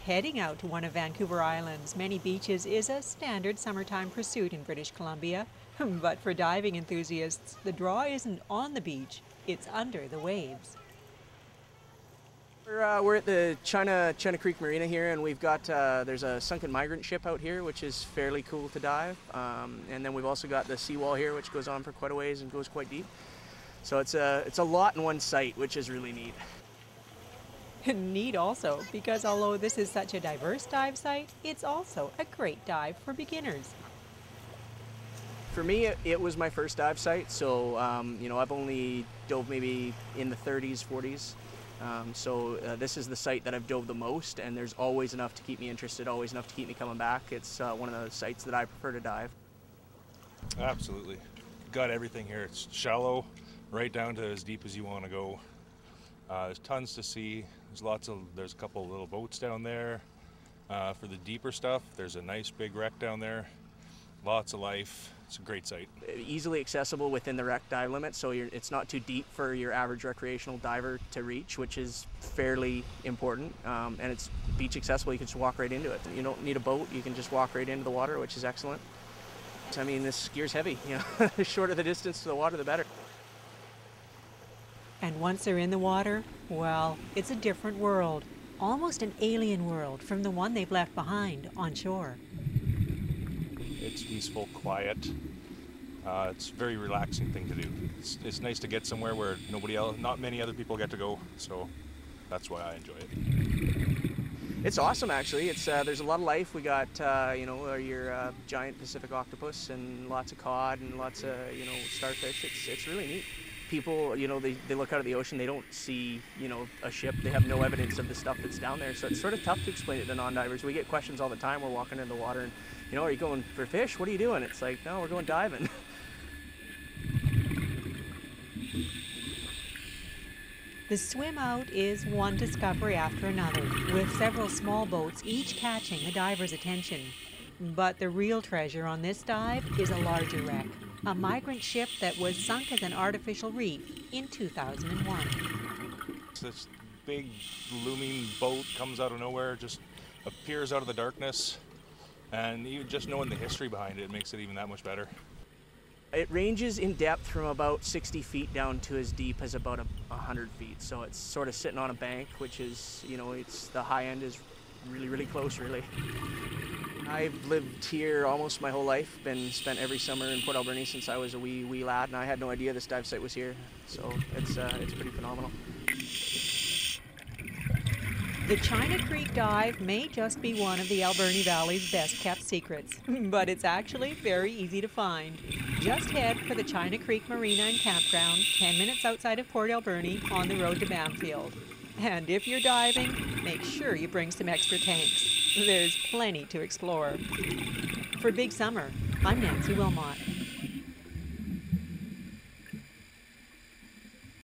Heading out to one of Vancouver Island's many beaches is a standard summertime pursuit in British Columbia. But for diving enthusiasts, the draw isn't on the beach, it's under the waves. We're at the China Creek Marina here, and we've got there's a Sunken Migrant ship out here, which is fairly cool to dive. And then we've also got the seawall here, which goes on for quite a ways and goes quite deep. So it's a lot in one site, which is really neat. Neat also, because although this is such a diverse dive site, it's also a great dive for beginners. For me, it was my first dive site, so I've only dove maybe in the 30s, 40s. This is the site that I've dove the most, and there's always enough to keep me interested, always enough to keep me coming back. It's one of the sites that I prefer to dive. Absolutely. Got everything here. It's shallow, right down to as deep as you want to go. There's tons to see. There's a couple of little boats down there. For the deeper stuff, there's a nice big wreck down there. Lots of life. It's a great site. Easily accessible within the rec dive limit, so it's not too deep for your average recreational diver to reach, which is fairly important. And it's beach accessible. You can just walk right into it. You don't need a boat. You can just walk right into the water, which is excellent. I mean, this gear's heavy. The shorter the distance to the water, the better. And once they're in the water, well, it's a different world. Almost an alien world from the one they've left behind on shore. It's peaceful, quiet. It's a very relaxing thing to do. It's nice to get somewhere where not many other people get to go, so that's why I enjoy it. It's awesome, actually. There's a lot of life. We got your giant Pacific octopus and lots of cod and lots of starfish. It's really neat. People, they look out at the ocean, they don't see, a ship. They have no evidence of the stuff that's down there. So it's sort of tough to explain it to non-divers. We get questions all the time. We're walking in the water and, are you going for fish? What are you doing? It's like, no, we're going diving. The swim out is one discovery after another, with several small boats each catching a diver's attention. But the real treasure on this dive is a larger wreck, a migrant ship that was sunk as an artificial reef in 2001. This big looming boat comes out of nowhere, just appears out of the darkness, and even just knowing the history behind it makes it even that much better. It ranges in depth from about 60 feet down to as deep as about 100 feet. So it's sort of sitting on a bank, which is, the high end is really, really close, really. I've lived here almost my whole life, spent every summer in Port Alberni since I was a wee lad, and I had no idea this dive site was here. So it's pretty phenomenal. The China Creek dive may just be one of the Alberni Valley's best kept secrets, but it's actually very easy to find. Just head for the China Creek Marina and Campground, 10 minutes outside of Port Alberni on the road to Bamfield. And if you're diving, make sure you bring some extra tanks. There's plenty to explore. For Big Summer, I'm Nancy Wilmot.